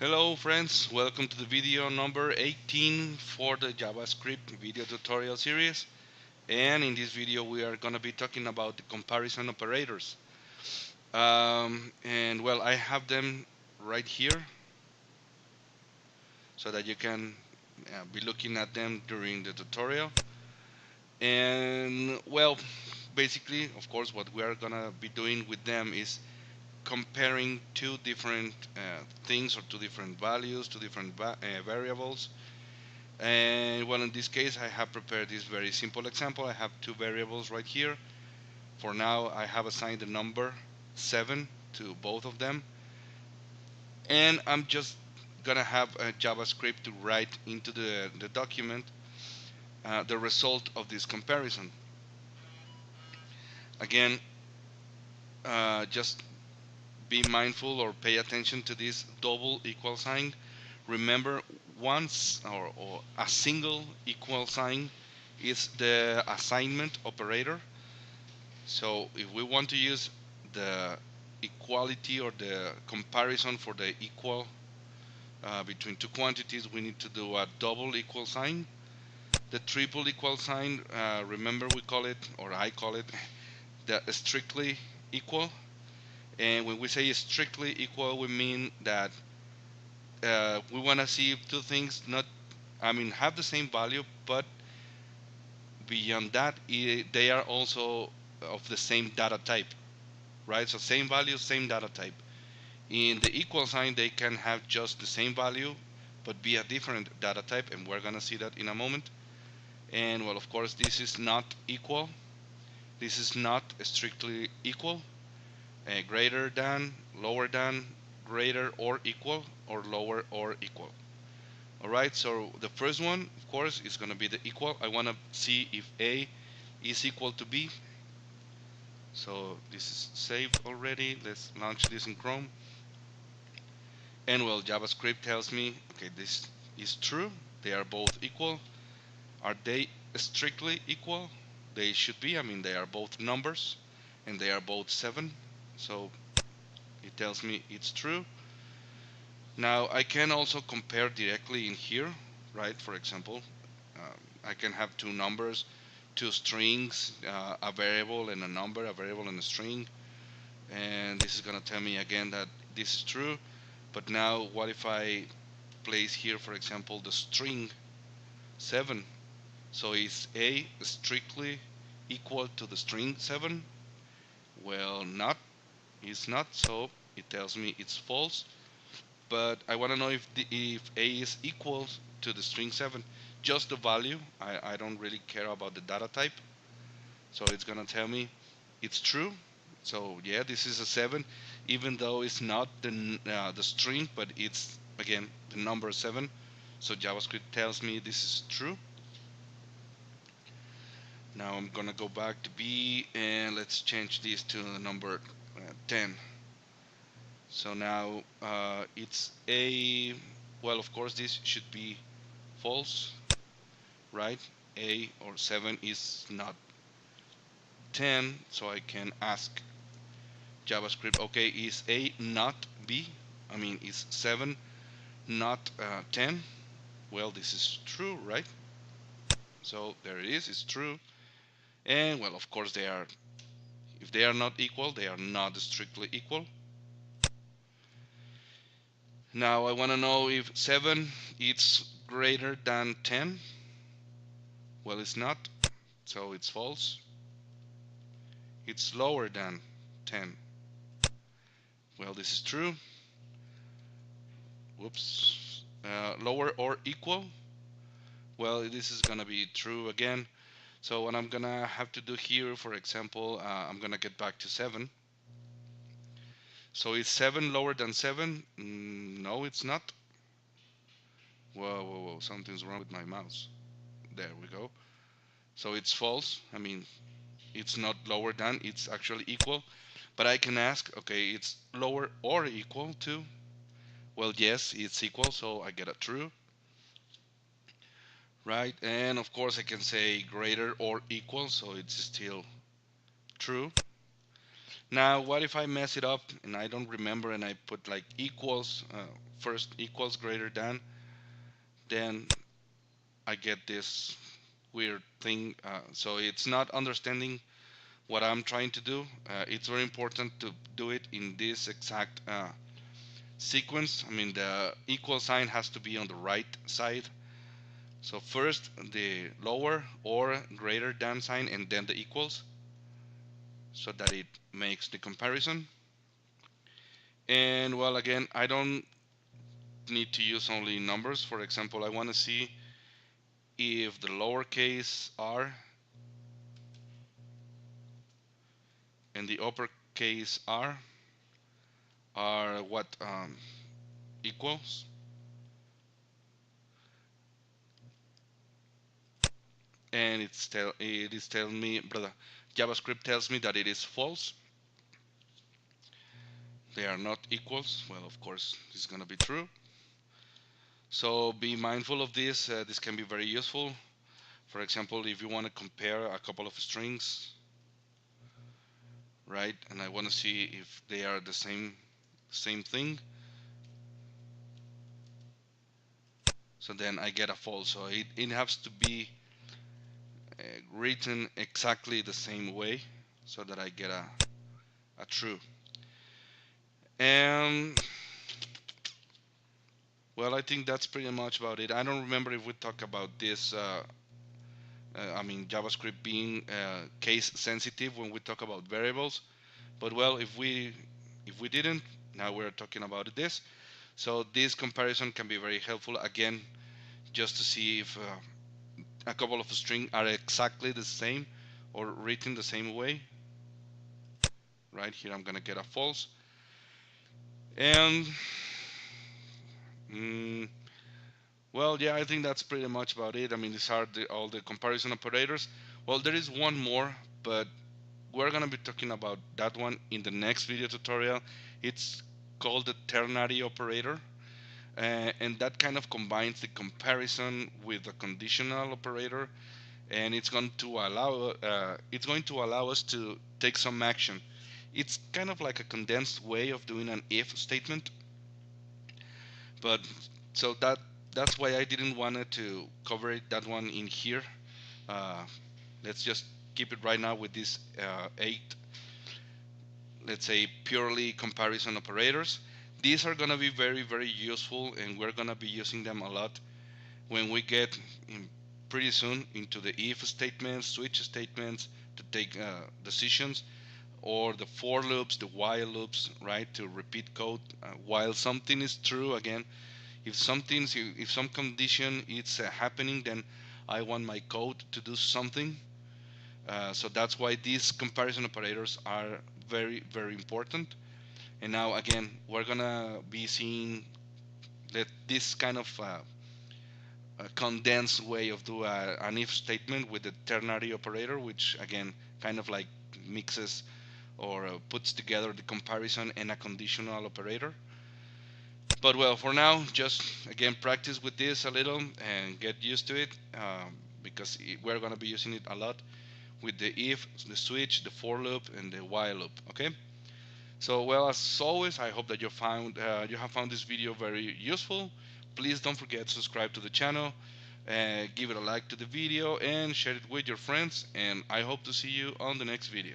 Hello friends, welcome to the video number 18 for the JavaScript video tutorial series. And in this video we are going to be talking about the comparison operators. And well, I have them right here so that you can be looking at them during the tutorial. And well, basically, of course, what we are going to be doing with them is comparing two different things, or two different values, two different variables. And well, in this case, I have prepared this very simple example. I have two variables right here. For now, I have assigned the number 7 to both of them. And I'm just gonna have a JavaScript to write into the document the result of this comparison. Again, just be mindful or pay attention to this double equal sign. Remember, once or a single equal sign is the assignment operator. So if we want to use the equality or the comparison for the equal between two quantities, we need to do a double equal sign. The triple equal sign, remember, we call it, or I call it, the strictly equal. And when we say strictly equal, we mean that we want to see two things have the same value, but beyond that, they are also of the same data type, right? So same value, same data type. In the equal sign, they can have just the same value, but be a different data type, and we're gonna see that in a moment. And well, of course, this is not equal. This is not strictly equal. Greater than, lower than, greater or equal, or lower or equal. Alright, so the first one, of course, is going to be the equal. I want to see if A is equal to B. So this is saved already. Let's launch this in Chrome. And well, JavaScript tells me, okay, this is true. They are both equal. Are they strictly equal? They should be. They are both numbers, and they are both 7. So it tells me it's true. Now I can also compare directly in here, right? For example, I can have two numbers, two strings, a variable and a number, a variable and a string, and this is gonna tell me again that this is true. But now what if I place here, for example, the string 7? So is A strictly equal to the string 7? Well, not. It's not, so it tells me it's false. But I want to know if A is equal to the string 7, just the value. I don't really care about the data type. So it's gonna tell me it's true. So yeah, this is a 7, even though it's not the string, but it's again the number 7. So JavaScript tells me this is true. Now I'm gonna go back to B, and let's change this to the number 10. So now it's A. Well, of course, this should be false, right? A or 7 is not 10, so I can ask JavaScript, okay, is A not B? Is 7 not 10? Well, this is true, right? So there it is, it's true. And well, of course, if they are not equal, they are not strictly equal. Now I want to know if 7 is greater than 10. Well, it's not, so it's false. It's lower than 10. Well, this is true. Whoops. Lower or equal. Well, this is gonna be true again. So what I'm gonna have to do here, for example, I'm gonna get back to 7. So is 7 lower than 7? No, it's not. Whoa, something's wrong with my mouse. There we go. So it's false. It's not lower than, it's actually equal. But I can ask, okay, it's lower or equal to? Well, yes, it's equal, so I get a true. Right, and of course I can say greater or equal, so it's still true. Now, what if I mess it up and I don't remember and I put like equals first equals greater than, then I get this weird thing. So it's not understanding what I'm trying to do. It's very important to do it in this exact sequence. I mean, the equal sign has to be on the right side. So first the lower or greater than sign and then the equals, so that it makes the comparison. And well, again, I don't need to use only numbers. For example, I want to see if the lowercase r and the uppercase r are what equals. And it is telling me, brother, JavaScript tells me that it is false. They are not equals. Well, of course, this is going to be true. So be mindful of this. This can be very useful. For example, if you want to compare a couple of strings, right, and I want to see if they are the same thing, so then I get a false. So it has to be written exactly the same way, so that I get a true. And well, I think that's pretty much about it. I don't remember if we talked about this. I mean, JavaScript being case sensitive when we talk about variables. But well, if we didn't, now we're talking about this. So this comparison can be very helpful, again, just to see if a couple of strings are exactly the same or written the same way. Right here, I'm gonna get a false. And well, yeah, I think that's pretty much about it. I mean, these are all the comparison operators. Well, there is one more, but we're gonna be talking about that one in the next video tutorial. It's called the ternary operator, and that kind of combines the comparison with the conditional operator, and it's going to allow us to take some action. It's kind of like a condensed way of doing an if statement, but so that's why I didn't want to cover that one in here. Uh, let's just keep it right now with these 8, let's say, purely comparison operators. These are going to be very, very useful, and we're going to be using them a lot when we get pretty soon into the if statements, switch statements to take decisions, or the for loops, the while loops, right, to repeat code while something is true. Again, if some condition is happening, then I want my code to do something. So that's why these comparison operators are very, very important. And now again, we're gonna be seeing that this kind of condensed way of do an if statement with the ternary operator, which again kind of like mixes or puts together the comparison and a conditional operator. But well, for now, just again practice with this a little and get used to it, because we're going to be using it a lot with the if, the switch, the for loop, and the while loop. Okay. So well, as always, I hope that you have found this video very useful. Please don't forget to subscribe to the channel, give it a like to the video, and share it with your friends. And I hope to see you on the next video.